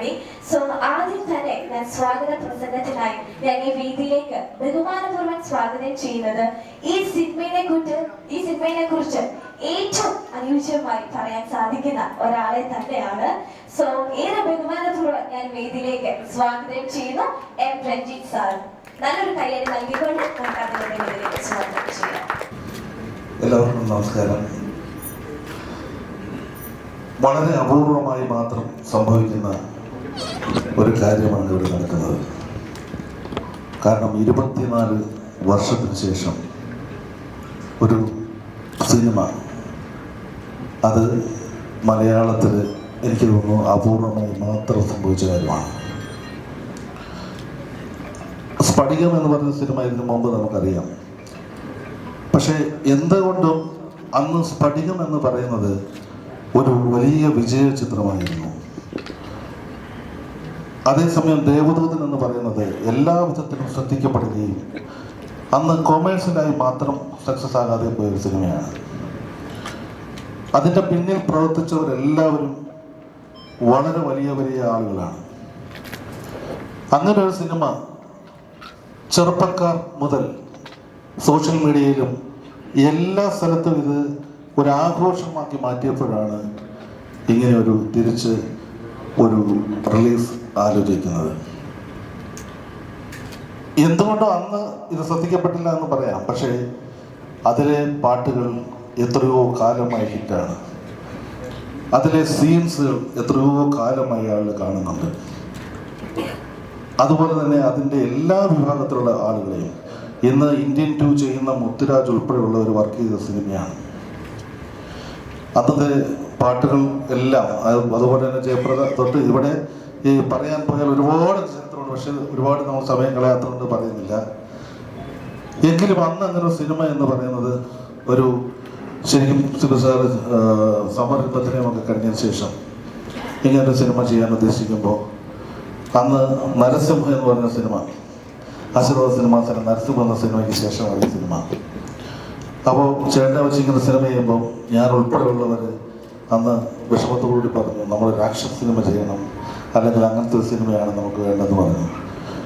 പരിപാടി. സോ ആദ്യം തന്നെ ഞാൻ സ്വാഗത പ്രസംഗത്തിനായി ഞാൻ ഈ വേദിയിലേക്ക് ബഹുമാനപൂർവ്വം സ്വാഗതം ചെയ്യുന്നത് ഈ സിനിമയെ കുറിച്ച് ഏറ്റവും അനുയോജ്യമായി പറയാൻ സാധിക്കുന്ന ഒരാളെ തന്നെയാണ്. സോ ഏറെ ബഹുമാനപൂർവ്വം ഞാൻ വേദിയിലേക്ക് സ്വാഗതം ചെയ്യുന്നു എം രഞ്ജിത്ത് സാർ. നല്ലൊരു കയ്യടി നൽകിക്കൊണ്ട് നമുക്ക് അതിന്റെ വേദിയിലേക്ക് സ്വാഗതം ചെയ്യാം. എല്ലാവർക്കും നമസ്കാരം. വളരെ അപൂർവമായി മാത്രം സംഭവിക്കുന്ന ഒരു കാര്യമാണ് ഇവിടെ നടക്കുന്നത്. കാരണം 24 വർഷത്തിന് ശേഷം ഒരു സിനിമ, അത് മലയാളത്തിൽ എനിക്ക് തോന്നുന്നു അപൂർവമായി മാത്രം സംഭവിച്ച കാര്യമാണ്. സ്ഫടികം എന്ന് പറഞ്ഞ സിനിമ ഇതിനു മുമ്പ് നമുക്കറിയാം. പക്ഷേ എന്തുകൊണ്ടും അന്ന് സ്ഫടികം എന്ന് പറയുന്നത് ഒരു വലിയ വിജയ ചിത്രമായിരുന്നു. അതേസമയം ദേവദൂതൻ എന്ന് പറയുന്നത് എല്ലാ വിധത്തിലും ശ്രദ്ധിക്കപ്പെടുകയും അന്ന് കൊമേഴ്സ്യലായി മാത്രം സക്സസ് ആകാതെ പോയൊരു സിനിമയാണ്. അതിൻ്റെ പിന്നിൽ പ്രവർത്തിച്ചവരെല്ലാവരും വളരെ വലിയ വലിയ ആളുകളാണ്. അങ്ങനെ ഒരു സിനിമ ചെറുപ്പക്കാർ മുതൽ സോഷ്യൽ മീഡിയയിലും എല്ലാ സ്ഥലത്തും ഇത് ഒരാഘോഷമാക്കി മാറ്റിയപ്പോഴാണ് ഇങ്ങനെ ഒരു തിരിച്ച് ഒരു റിലീസ് ആലോചിക്കുന്നത്. എന്തുകൊണ്ടോ അന്ന് ഇത് ശ്രദ്ധിക്കപ്പെട്ടില്ല എന്ന് പറയാം. പക്ഷേ അതിലെ പാട്ടുകൾ എത്രയോ കാലമായി ഹിറ്റാണ്. അതിലെ സീൻസുകൾ എത്രയോ കാലമായി ആളുകൾ കാണുന്നുണ്ട്. അതുപോലെ തന്നെ അതിൻ്റെ എല്ലാ വിഭാഗത്തിലുള്ള ആളുകളെയും ഇന്ന് ഇന്ത്യൻ 2 ചെയ്യുന്ന മുത്തുരാജ് ഉൾപ്പെടെയുള്ളവർ വർക്ക് ചെയ്ത സിനിമയാണ്. അന്നത്തെ പാട്ടുകൾ എല്ലാം അതുപോലെ തന്നെ ജയപ്രദ തൊട്ട് ഇവിടെ ഈ പറയാൻ പോയാൽ ഒരുപാട് ചരിത്രമുണ്ട്. പക്ഷെ ഒരുപാട് നമ്മൾ സമയം കളയാത്തതുകൊണ്ട് പറയുന്നില്ല. എങ്കിലും അന്ന് അങ്ങനെ ഒരു സിനിമ എന്ന് പറയുന്നത് ഒരു ശരിക്കും സാർ സമരബദ്ധനെയും ഒക്കെ കഴിഞ്ഞതിന് ശേഷം ഇങ്ങനൊരു സിനിമ ചെയ്യാൻ ഉദ്ദേശിക്കുമ്പോൾ അന്ന് നരസിംഹ എന്ന് പറഞ്ഞ സിനിമ, ആശീർവാദ സിനിമാസിന് നരസിംഹ എന്ന സിനിമയ്ക്ക് ശേഷമാണ് ഈ സിനിമ. അപ്പോൾ ചേട്ടനെ വെച്ചിരിക്കുന്ന സിനിമ ചെയ്യുമ്പോൾ ഞാൻ ഉൾപ്പെടെയുള്ളവർ അന്ന് വിഷമത്തോടുകൂടി പറഞ്ഞു, നമ്മൾ രാക്ഷസ സിനിമ ചെയ്യണം, അല്ലെങ്കിൽ അങ്ങനത്തെ ഒരു സിനിമയാണ് നമുക്ക് വേണ്ടതെന്ന് പറഞ്ഞു.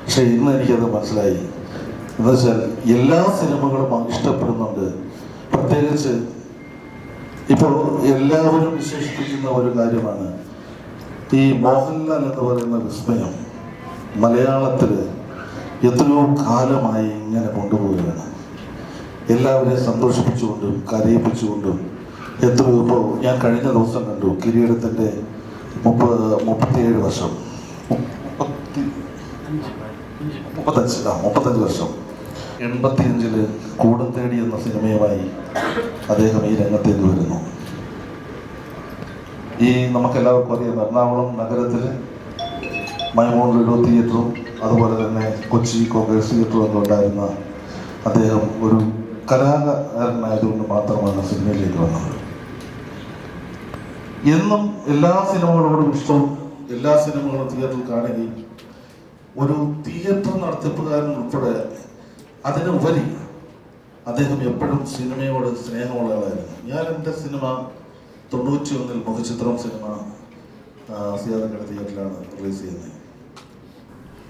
പക്ഷേ ഇന്ന് എനിക്കത് മനസ്സിലായി. എന്ന് വെച്ചാൽ എല്ലാ സിനിമകളും ഇഷ്ടപ്പെടുന്നുണ്ട്. പ്രത്യേകിച്ച് ഇപ്പോൾ എല്ലാവരും വിശേഷിപ്പിക്കുന്ന ഒരു കാര്യമാണ് ഈ മോഹൻലാൽ എന്ന് പറയുന്ന വിസ്മയം മലയാളത്തിൽ എത്രയോ കാലമായി ഇങ്ങനെ കൊണ്ടുപോവുകയാണ്. എല്ലാവരെയും സന്തോഷിപ്പിച്ചുകൊണ്ടും കരയിപ്പിച്ചുകൊണ്ടും എത്രയോ. ഇപ്പോൾ ഞാൻ കഴിഞ്ഞ ദിവസം കണ്ടു കിരീടത്തിൻ്റെ 37 വർഷം 35 വർഷം 85 കൂടം തേടി എന്ന സിനിമയുമായി അദ്ദേഹം ഈ രംഗത്തേക്ക് വരുന്നു. ഈ നമുക്കെല്ലാവർക്കും അറിയാം, എറണാകുളം നഗരത്തിൽ മൈമോൺ റേഡിയോ തിയേറ്ററും അതുപോലെ തന്നെ കൊച്ചി കോൺഗ്രസ് തിയേറ്ററും ഒക്കെ ഉണ്ടായിരുന്ന അദ്ദേഹം ഒരു കലാകാരനായതുകൊണ്ട് മാത്രമാണ് സിനിമയിലേക്ക് വന്നത്. എന്നും എല്ലാ സിനിമകളോടും ഇഷ്ടവും എല്ലാ സിനിമകളും തിയേറ്ററിൽ കാണുകയും ഒരു തിയേറ്റർ നടത്തിപ്പുകാരൻ ഉൾപ്പെടെ അതിനുപരി അദ്ദേഹം എപ്പോഴും സിനിമയോട് സ്നേഹമുള്ള ആളായിരുന്നു. ഞാൻ എൻ്റെ സിനിമ 91 മുഖചിത്രം സിനിമ സിയാദക്കട തിയേറ്ററിലാണ് റിലീസ് ചെയ്യുന്നത്.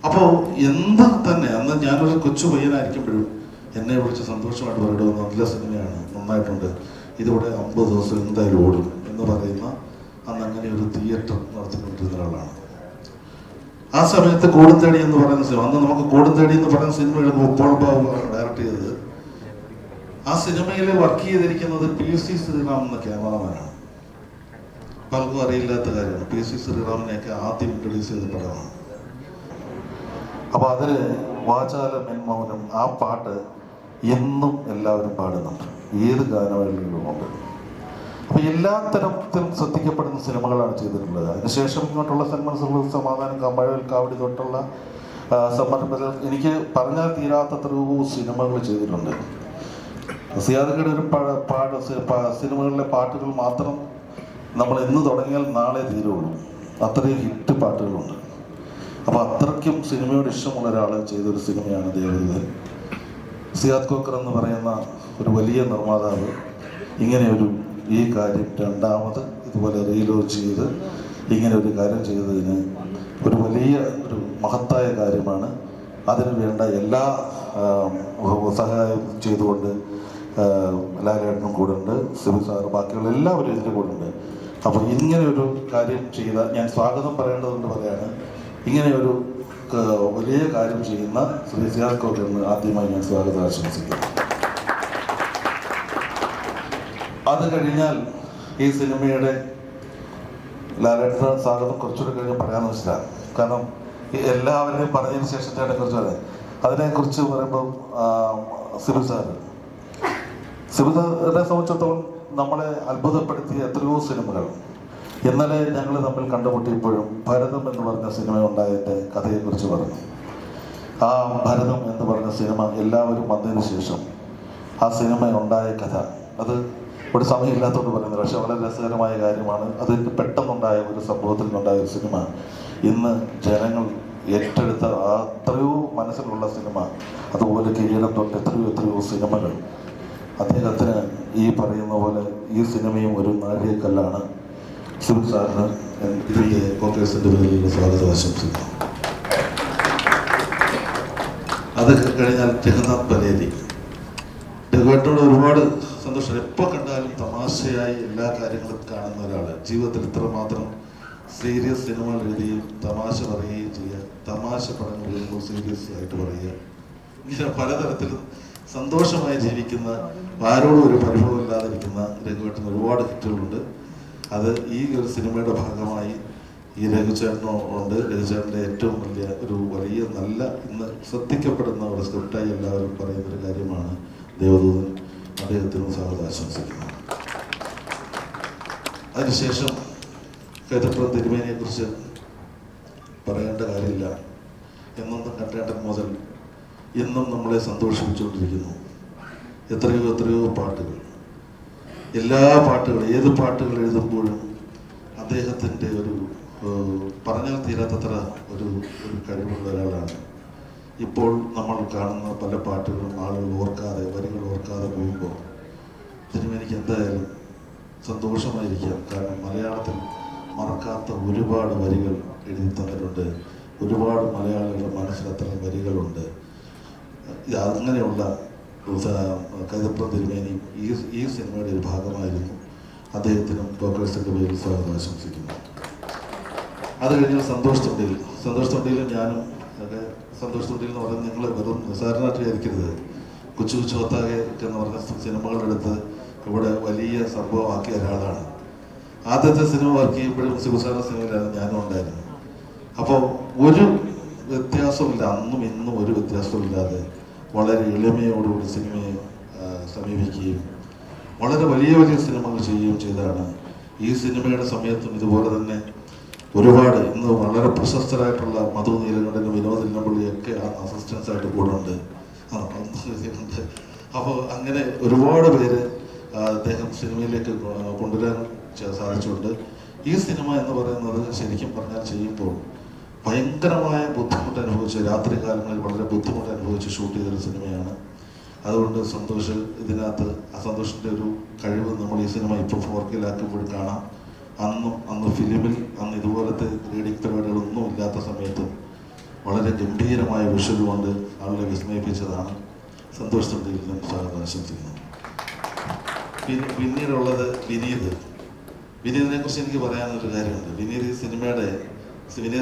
അപ്പോൾ എന്താ തന്നെ അന്ന് ഞാനൊരു കൊച്ചു പയ്യനായിരിക്കുമ്പോഴും എന്നെ വിളിച്ച് സന്തോഷമായിട്ട് പറയുന്നത് നല്ല സിനിമയാണ്, നന്നായിട്ടുണ്ട്, ഇതിവിടെ 50 ദിവസം എന്തായാലും ഓടും എന്ന് പറയുന്ന അന്ന് അങ്ങനെ ഒരു തിയേറ്റർ നടത്തിക്കൊണ്ടിരുന്ന ഒരാളാണ്. ആ സമയത്ത് കൂടം തേടി എന്ന് പറയുന്ന സിനിമ, അന്ന് നമുക്ക് കൂടം തേടി എന്ന് പറയുന്ന സിനിമകൾ ഉപ്പോൾ ബാബുവാണ് ഡയറക്റ്റ് ചെയ്തത്. ആ സിനിമയിൽ വർക്ക് ചെയ്തിരിക്കുന്നത് PC ശ്രീറാം എന്ന ക്യാമറമാനാണ്. പലർക്കും അറിയില്ലാത്ത കാര്യമാണ്. PC ശ്രീറാമിനെയൊക്കെ ആദ്യം ഇൻട്രൊഡ്യൂസ് ചെയ്ത പടമാണ്. അപ്പോൾ അതിൽ വാചാല മെൻമൗനം, ആ പാട്ട് എന്നും എല്ലാവരും പാടുന്നുണ്ട്, ഏത് ഗാനമേളകളിലുമുണ്ട്. അപ്പോൾ എല്ലാ തരത്തിലും ശ്രദ്ധിക്കപ്പെടുന്ന സിനിമകളാണ് ചെയ്തിട്ടുള്ളത്. അതിനുശേഷം ഇങ്ങോട്ടുള്ള സന്മനസ്സുകൾ, സമാധാനം, കമ്പഴൽ കാവടി തൊട്ടുള്ള സമ്മർദ്ദങ്ങൾ, എനിക്ക് പറഞ്ഞാൽ തീരാത്തത്രയോ സിനിമകൾ ചെയ്തിട്ടുണ്ട്. സിയാദക്കയുടെ ഒരു സിനിമകളിലെ പാട്ടുകൾ മാത്രം നമ്മൾ എന്ന് തുടങ്ങിയാൽ നാളെ തീരുള്ളൂ, അത്രയും ഹിറ്റ് പാട്ടുകളുണ്ട്. അപ്പോൾ അത്രയ്ക്കും സിനിമയോട് ഇഷ്ടമുള്ള ഒരാൾ ചെയ്തൊരു സിനിമയാണ് ദേവദൂതൻ. സിയാദ് കോക്കർ എന്ന് പറയുന്ന ഒരു വലിയ നിർമ്മാതാവ് ഇങ്ങനെയൊരു ഈ കാര്യം രണ്ടാമത് ഇതുപോലെ റീലോഞ്ച് ചെയ്ത് ഇങ്ങനെ ഒരു കാര്യം ചെയ്തതിന് ഒരു വലിയ ഒരു മഹത്തായ കാര്യമാണ്. അതിന് വേണ്ട എല്ലാ സഹായം ചെയ്തുകൊണ്ട് ലാലേട്ടനും കൂടെ ഉണ്ട്, സിബി സാറ്, ബാക്കിയുള്ള എല്ലാവരും ഇതിൻ്റെ കൂടെ ഉണ്ട്. അപ്പോൾ ഇങ്ങനെ ഒരു കാര്യം ചെയ്ത ഞാൻ സ്വാഗതം പറയേണ്ടതുകൊണ്ട് പറയാണ്, ഇങ്ങനെ ഒരു വലിയ കാര്യം ചെയ്യുന്ന ശ്രീ സിയാസ് കോക്കറിന് ആദ്യമായി ഞാൻ സ്വാഗതം ആശംസിക്കുന്നു. അത് കഴിഞ്ഞാൽ ഈ സിനിമയുടെ ലാലേട്ടന് സ്വാഗതം കുറച്ചുകൂടെ കഴിഞ്ഞ് പറയാമെന്ന് വെച്ചാൽ, കാരണം എല്ലാവരെയും പറഞ്ഞതിന് ശേഷം കുറിച്ച് പറയാം. അതിനെക്കുറിച്ച് പറയുമ്പോൾ സിബി സാറിനെ സംബന്ധിച്ചിടത്തോളം നമ്മളെ അത്ഭുതപ്പെടുത്തിയ എത്രയോ സിനിമകൾ. ഇന്നലെ ഞങ്ങൾ തമ്മിൽ കണ്ടുമുട്ടിയപ്പോഴും ഭരതം എന്ന് പറഞ്ഞ സിനിമ ഉണ്ടായതിൻ്റെ കഥയെക്കുറിച്ച് പറഞ്ഞു. ആ ഭരതം എന്ന് പറഞ്ഞ സിനിമ എല്ലാവരും വന്നതിന് ശേഷം ആ സിനിമ ഉണ്ടായ കഥ, അത് ഒരു സമയമില്ലാത്തതുകൊണ്ട് പറയുന്നത്, പക്ഷെ വളരെ രസകരമായ കാര്യമാണ്. അത് പെട്ടെന്നുണ്ടായ ഒരു സംഭവത്തിൽ നിന്നുണ്ടായ ഒരു സിനിമ ഇന്ന് ജനങ്ങൾ ഏറ്റെടുത്ത അത്രയോ മനസ്സിലുള്ള സിനിമ. അതുപോലെ കിരീടം തൊട്ട് എത്രയോ സിനിമകൾ. അദ്ദേഹത്തിന് ഈ പറയുന്ന പോലെ ഈ സിനിമയും ഒരു നാഴികക്കല്ലാണ്. സിബി സാറിന് കോൺഗ്രസിൻ്റെ പേരിൽ സ്വാഗതം ആശംസിക്കുന്നു. അത് കഴിഞ്ഞാൽ ജഗന്നാഥ് പലേരി, രഘുവേട്ടനോട് ഒരുപാട് സന്തോഷം. എപ്പോൾ കണ്ടാലും തമാശയായി എല്ലാ കാര്യങ്ങളും കാണുന്ന ഒരാൾ. ജീവിതത്തിൽ ഇത്രമാത്രം സീരിയസ് സിനിമകൾ എഴുതുകയും തമാശ പറയുകയും ചെയ്യുക, തമാശ പടങ്ങൾ എഴുതുമ്പോൾ സീരിയസ് ആയിട്ട് പറയുക, ഇങ്ങനെ പലതരത്തിലും സന്തോഷമായി ജീവിക്കുന്ന, ആരോടും ഒരു പരിഭവം ഇല്ലാതിരിക്കുന്ന രഘുവേട്ടന് ഒരുപാട് ഹിറ്റുകളുണ്ട്. അത് ഈ ഒരു സിനിമയുടെ ഭാഗമായി ഈ രഘുചേട്ടനുണ്ട്. രഘുചേട്ടൻ്റെ ഏറ്റവും വലിയ നല്ല ഇന്ന് ശ്രദ്ധിക്കപ്പെടുന്ന ഒരു സ്ക്രിപ്റ്റായി എല്ലാവരും പറയുന്നൊരു കാര്യമാണ് ദേവദൂതൻ. അദ്ദേഹത്തിനും സ്വാഗതം ആശംസിക്കുന്നു. അതിനുശേഷം കൈതപ്രം തിരുമേനിയെക്കുറിച്ച് പറയേണ്ട കാര്യമില്ല. എന്നൊന്നും കണ്ടേണ്ടൻ മുതൽ ഇന്നും നമ്മളെ സന്തോഷിപ്പിച്ചുകൊണ്ടിരിക്കുന്നു. എത്രയോ പാട്ടുകൾ, എല്ലാ പാട്ടുകളും, ഏത് പാട്ടുകൾ എഴുതുമ്പോഴും അദ്ദേഹത്തിൻ്റെ ഒരു പറഞ്ഞാൽ തീരാത്തത്ര ഒരു കഴിവുള്ള ഒരാളാണ്. ഇപ്പോൾ നമ്മൾ കാണുന്ന പല പാട്ടുകളും ആളുകൾ ഓർക്കാതെ, വരികൾ ഓർക്കാതെ പോകുമ്പോൾ തിരുമേനിക്ക് എന്തായാലും സന്തോഷമായിരിക്കാം. കാരണം മലയാളത്തിൽ മറക്കാത്ത ഒരുപാട് വരികൾ എഴുതി തന്നിട്ടുണ്ട്. ഒരുപാട് മലയാളികളുടെ മനസ്സിൽ അത്തരം വരികളുണ്ട്. അങ്ങനെയുള്ള കൈതപ്രം തിരുമേനി ഈ സിനിമയുടെ ഒരു ഭാഗമായിരുന്നു. അദ്ദേഹത്തിനും കോൺഗ്രസിൻ്റെ പേരിൽ സ്വാഗതം ആശംസിക്കുന്നു. അത് കഴിഞ്ഞാൽ സന്തോഷ് തൊണ്ടിയിലും ഞാനും ഒക്കെ. സന്തോഷ് തൊണ്ടിയിൽ എന്ന് പറയുന്നത് നിങ്ങൾ വെറും നിസ്സാരനായിട്ട് വിചാരിക്കരുത്. കൊച്ചു ഒത്താകെ എന്ന് പറഞ്ഞ സിനിമകളെടുത്ത് ഇവിടെ വലിയ സംഭവമാക്കിയ ഒരാളാണ്. ആദ്യത്തെ സിനിമ വർക്ക് ചെയ്യുമ്പോഴും ശിവസാര സിനിമയിലാണ് ഞാനും ഉണ്ടായിരുന്നു. അപ്പോൾ ഒരു വ്യത്യാസമില്ല, അന്നും ഇന്നും ഒരു വ്യത്യാസമില്ലാതെ വളരെ എളിമയോടുകൂടി സിനിമയെ സമീപിക്കുകയും വളരെ വലിയ സിനിമകൾ ചെയ്യുകയും ചെയ്താണ്. ഈ സിനിമയുടെ സമയത്തും ഇതുപോലെ തന്നെ ഒരുപാട് ഇന്ന് വളരെ പ്രശസ്തരായിട്ടുള്ള മധു നീലകണ്ഠനും വിനോദ് ഇല്ലമ്പള്ളിയൊക്കെ അസിസ്റ്റൻസ് ആയിട്ട് കൂടെ ഉണ്ട്. അപ്പോൾ അങ്ങനെ ഒരുപാട് പേര് അദ്ദേഹം സിനിമയിലേക്ക് കൊണ്ടുവരാൻ സാധിച്ചുകൊണ്ട് ഈ സിനിമ എന്ന് പറയുന്നത് ശരിക്കും പറഞ്ഞാൽ ചെയ്യുമ്പോൾ ഭയങ്കരമായ ബുദ്ധിമുട്ട് അനുഭവിച്ച്, രാത്രി കാലങ്ങളിൽ വളരെ ബുദ്ധിമുട്ട് അനുഭവിച്ച് ഷൂട്ട് ചെയ്തൊരു സിനിമയാണ്. അതുകൊണ്ട് സന്തോഷ് ഇതിനകത്ത് ആ സന്തോഷിൻ്റെ ഒരു കഴിവ് നമ്മൾ ഈ സിനിമ ഇപ്പോൾ 4K കാണാം. അന്ന് ഫിലിമിൽ ഇതുപോലത്തെ റീഡിംഗ് പരിപാടികളൊന്നും ഇല്ലാത്ത സമയത്തും വളരെ ഗംഭീരമായ വിഷ്വൽ കൊണ്ട് ആളുകളെ വിസ്മയിപ്പിച്ചതാണ്. സന്തോഷ് തൊണ്ടിയിൽ ഞാൻ സ്വാഗതം ആശംസിക്കുന്നു. പിന്നീടുള്ളത് വിനീതിനെ കുറിച്ച് എനിക്ക് പറയാനൊരു കാര്യമുണ്ട്. വിനീത് സിനിമയുടെ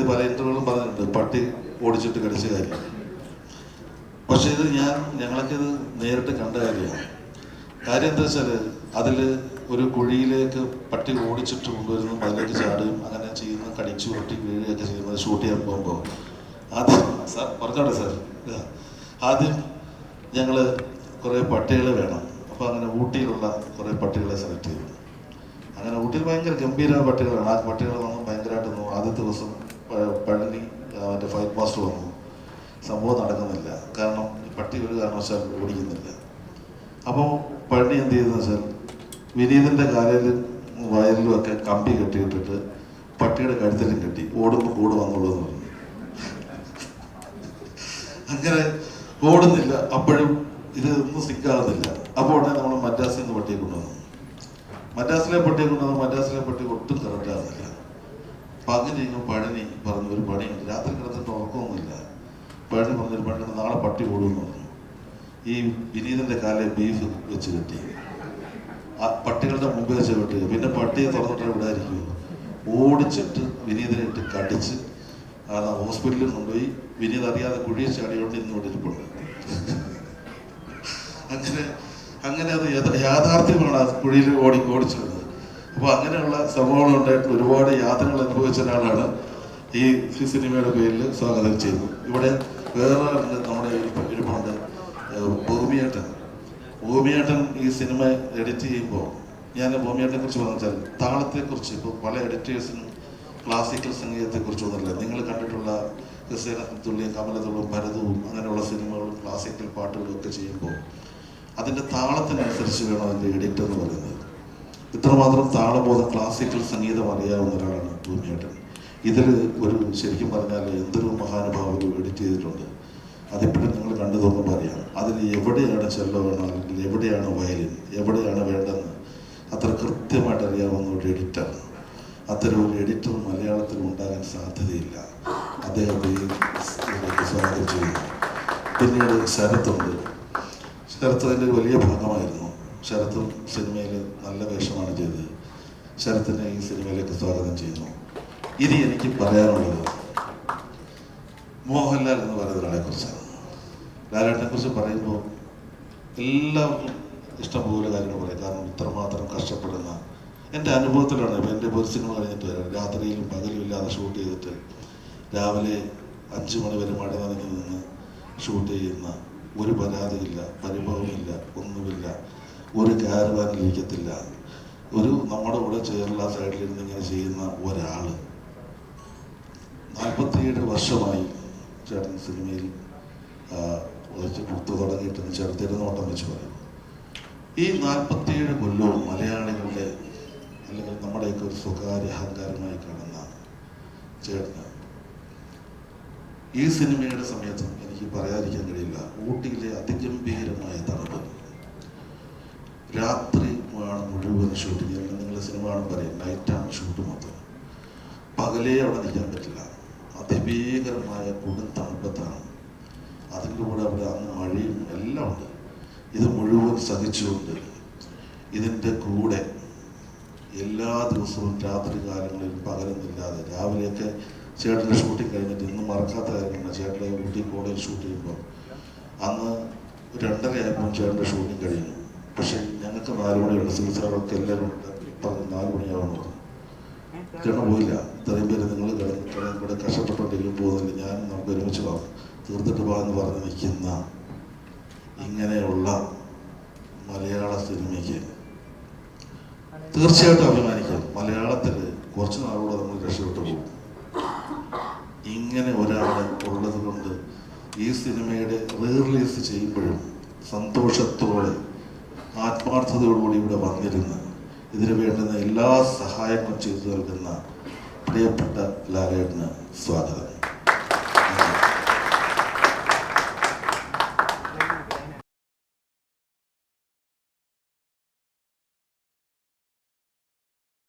പല ഇന്റർവ്യൂകളും പറഞ്ഞിട്ടുണ്ട്, പട്ടി ഓടിച്ചിട്ട് കടിച്ച കാര്യം. പക്ഷെ ഇത് ഞങ്ങളൊക്കെ ഇത് നേരിട്ട് കണ്ട കാര്യമാണ്. കാര്യം എന്താ വെച്ചാൽ അതിൽ ഒരു കുഴിയിലേക്ക് പട്ടി ഓടിച്ചിട്ട് കൊണ്ടുവരുന്നു, അതിലേക്ക് ചാടുകയും അങ്ങനെ ചെയ്യുന്ന, കടിച്ചു പൊട്ടി വീഴുകയൊക്കെ ചെയ്യുന്നത് ഷൂട്ട് ചെയ്യാൻ പോകുമ്പോൾ ആദ്യം പറഞ്ഞോട്ടെ സാർ, ആദ്യം ഞങ്ങൾ കുറേ പട്ടികൾ വേണം. അപ്പോൾ അങ്ങനെ ഊട്ടിയിലുള്ള കുറേ പട്ടികളെ സെലക്ട് ചെയ്തു. അങ്ങനെ ഊട്ടിയിൽ ഭയങ്കര ഗംഭീര പട്ടികളാണ്. ആ പട്ടികൾ വന്ന് ഭയങ്കരമായിട്ട് വന്നു. ആദ്യത്തെ ദിവസം പഴനി മറ്റേ ഫൈറ്റ് മാസ്റ്റർ വന്നു. സംഭവം നടക്കുന്നില്ല, കാരണം ഈ പട്ടി ഒരു കാരണവശാൽ ഓടിക്കുന്നില്ല. അപ്പോൾ പഴനി എന്ത് ചെയ്തെന്ന് വെച്ചാൽ വിനീതിൻ്റെ കാലിലും വയലിലും ഒക്കെ കമ്പി കെട്ടിയിട്ടിട്ട് പട്ടിയുടെ കഴുത്തിലും കെട്ടി, ഓടുമ്പോൾ കൂടെ വന്നോളൂ എന്ന് പറഞ്ഞു. അങ്ങനെ ഓടുന്നില്ല, അപ്പോഴും ഇതൊന്നും സിക്കാകുന്നില്ല. അപ്പോൾ ഉടനെ നമ്മൾ മദ്രാസിൽ നിന്ന് പട്ടിയെ കൊണ്ടുവന്നു. മദ്രാസിലെ പട്ടി ഒട്ടും കറക്റ്റ് ആകുന്നില്ല. പകലിങ്ങ് പഴനി പറഞ്ഞ ഒരു പണിയുണ്ട്, രാത്രി കിടന്നിട്ട് ഉറക്കമൊന്നുമില്ല. പഴനി പറഞ്ഞൊരു പണിയുണ്ട്, നാളെ പട്ടി ഓടുമെന്ന് പറഞ്ഞു. ഈ വിനീതന്റെ കാലിൽ ബീഫ് വെച്ച് കെട്ടി ആ പട്ടികളുടെ മുമ്പിൽ വെച്ച് കെട്ടി. പിന്നെ പട്ടിയെ തുറന്നിട്ട് ഇവിടെ ആയിരിക്കും. ഓടിച്ചിട്ട് വിനീതനെ ഇട്ട് കടിച്ച് ഹോസ്പിറ്റലിൽ കൊണ്ടുപോയി. വിനീത് അറിയാതെ കുഴിയെ ചാടിയോണ്ട് ഇന്ന് ഇവിടെ ഇരിപ്പുണ്ട്. അങ്ങനെ അത് യാഥാർത്ഥ്യമാണ്. ആ കുഴിയിൽ ഓടിച്ചിരുന്നത്. അപ്പോൾ അങ്ങനെയുള്ള സംഭവങ്ങൾ ഉണ്ടായിട്ട് ഒരുപാട് യാതനകൾ അനുഭവിച്ച ഒരാളാണ് ഈ സിനിമയുടെ പേരിൽ സ്വാഗതം ചെയ്തു. ഇവിടെ വേറെ നമ്മുടെ ഇരിപ്പുണ്ട് ഭൂമിയേട്ടൻ. ഭൂമിയേട്ടൻ ഈ സിനിമ എഡിറ്റ് ചെയ്യുമ്പോൾ ഞാൻ ഭൂമിയേട്ടനെ കുറിച്ച് പറഞ്ഞാൽ താളത്തെക്കുറിച്ച് ഇപ്പോൾ പല എഡിറ്റേഴ്സിനും ക്ലാസിക്കൽ സംഗീതത്തെക്കുറിച്ചൊന്നുമില്ല. നിങ്ങൾ കണ്ടിട്ടുള്ള ക്രിസ്ത്യനത്തുള്ളിയും കമലതുള്ളും ഭരതവും അങ്ങനെയുള്ള സിനിമകളും ക്ലാസിക്കൽ പാട്ടുകളും ഒക്കെ ചെയ്യുമ്പോൾ അതിൻ്റെ താളത്തിനനുസരിച്ച് വേണം അതിൻ്റെ എഡിറ്റ് എന്ന് പറയുന്നത്. ഇത്രമാത്രം താളബോധം ക്ലാസിക്കൽ സംഗീതം അറിയാവുന്ന ഒരാളാണ് ഭൂമിയേട്ടൻ. ഇതിൽ ഒരു ശരിക്കും പറഞ്ഞാൽ എന്തൊരു മഹാനുഭാവം എഡിറ്റ് ചെയ്തിട്ടുണ്ട്. അതിപ്പോഴും നിങ്ങൾ കണ്ടു തോന്നുമ്പോൾ അറിയാം. അതിൽ എവിടെയാണ് ചെല്ലോ വേണം, അല്ലെങ്കിൽ എവിടെയാണ് വയലിൻ, എവിടെയാണ് വേണ്ടെന്ന് അത്ര കൃത്യമായിട്ട് അറിയാവുന്ന ഒരു എഡിറ്റർ. അത്തരം ഒരു എഡിറ്റർ മലയാളത്തിൽ ഉണ്ടാകാൻ സാധ്യതയില്ല. അദ്ദേഹത്തെ സ്വാഗതം ചെയ്യുന്നു. പിന്നീട് ശരത്തുണ്ട്. ശരത്ത് അതിൻ്റെ ഒരു വലിയ ഭാഗമായിരുന്നു. ശരത്തും സിനിമയിൽ നല്ല വേഷമാണ് ചെയ്തത്. ശരത്തിനെ ഈ സിനിമയിലേക്ക് സ്വാഗതം ചെയ്യുന്നു. ഇനി എനിക്ക് പറയാനുള്ളത് മോഹൻലാൽ എന്ന് പറയുന്ന ഒരാളെ കുറിച്ചാണ്. ലാലേട്ടനെ കുറിച്ച് പറയുമ്പോൾ എല്ലാവർക്കും ഇഷ്ടംപോലെ കാര്യങ്ങൾ പറയും. കാരണം ഇത്രമാത്രം കഷ്ടപ്പെടുന്ന എൻ്റെ അനുഭവത്തിലാണ്. ഇപ്പം എൻ്റെ ഒരു സിനിമ കഴിഞ്ഞിട്ട് രാത്രിയിലും പകലും ഇല്ലാതെ ഷൂട്ട് ചെയ്തിട്ട് രാവിലെ 5 മണി വരെ മഴ നനഞ്ഞു നിന്ന് ഷൂട്ട് ചെയ്യുന്ന, ഒരു പരാതിയില്ല, പരിഭവമില്ല, ഒന്നുമില്ല, ഒരു കാരവാനിലിരിക്കത്തില്ല, ഒരു നമ്മുടെ കൂടെ ചേർല സൈഡിലിരുന്ന് ഇങ്ങനെ ചെയ്യുന്ന ഒരാൾ. 47 വർഷമായി ചേട്ടൻ സിനിമയിൽ തുടങ്ങിയിട്ടെന്ന് ചേർത്തിരുന്ന ഓട്ടം വെച്ച് പറയും. ഈ 47 കൊല്ലവും മലയാളികളുടെ അല്ലെങ്കിൽ നമ്മുടെയൊക്കെ ഒരു സ്വകാര്യ അഹങ്കാരമായി കാണുന്ന ചേട്ടന് ഈ സിനിമയുടെ സമയത്തും എനിക്ക് പറയാതിരിക്കാൻ കഴിയില്ല. ഊട്ടിയിലെ അതിഗംഭീരമായ തണുപ്പ്, രാത്രി ആണ് മുഴുവൻ ഷൂട്ടിങ്. നിങ്ങൾ സിനിമ കാണും പറയും നൈറ്റാണ് ഷൂട്ട് മൊത്തം. പകലേ അവിടെ നിൽക്കാൻ പറ്റില്ല. അതിഭീകരമായ കൊടും തണുപ്പത്താണ്. അതിൻ്റെ കൂടെ അവിടെ അന്ന് മഴയും എല്ലാം ഉണ്ട്. ഇത് മുഴുവൻ സഹിച്ചുകൊണ്ട് ഇതിൻ്റെ കൂടെ എല്ലാ ദിവസവും രാത്രി കാലങ്ങളിൽ പകലൊന്നുമില്ലാതെ രാവിലെയൊക്കെ ചേട്ടൻ്റെ ഷൂട്ടിങ് കഴിഞ്ഞിട്ട് ഇന്ന് മറക്കാത്ത കാര്യമാണ്. ചേട്ടൻ്റെ ഊട്ടി കോളേജ് ഷൂട്ട് ചെയ്യുമ്പോൾ അന്ന് 2:30 ആയപ്പോൾ ചേട്ടൻ്റെ ഷൂട്ടിങ് കഴിയുന്നു. പക്ഷേ ഞങ്ങൾക്ക് 4 മണിയുള്ള സിൽസാറൊക്കെ എല്ലാവരും പറഞ്ഞ് 4 മണിയാവുന്നു. ചേട്ടൻ പോയില്ല. ഇത്രയും പേര് നിങ്ങൾ ഇവിടെ കഷ്ടപ്പെട്ടുകൊണ്ടിരിക്കും പോകുന്നില്ല, ഞാൻ നമുക്ക് ഒരുമിച്ച് പോകാം, തീർത്തിട്ട് പോകാമെന്ന് പറഞ്ഞ് നിൽക്കുന്ന ഇങ്ങനെയുള്ള മലയാള സിനിമയ്ക്ക് തീർച്ചയായിട്ടും അഭിമാനിക്കാം. മലയാളത്തിൽ കുറച്ച് നാളുകൂടെ നമ്മൾ രക്ഷപ്പെട്ടു പോകും. ഇങ്ങനെ ഒരാൾ ഉള്ളത് കൊണ്ട് ഈ സിനിമയുടെ റിലീസ് ചെയ്യുമ്പോഴും സന്തോഷത്തോടെ ആത്മാർത്ഥതയോടുകൂടി ഇവിടെ വന്നിരുന്ന് ഇതിന് വേണ്ടുന്ന എല്ലാ സഹായങ്ങളും ചെയ്തു നൽകുന്ന പ്രിയപ്പെട്ട ലാലേട്ടന് സ്വാഗതം.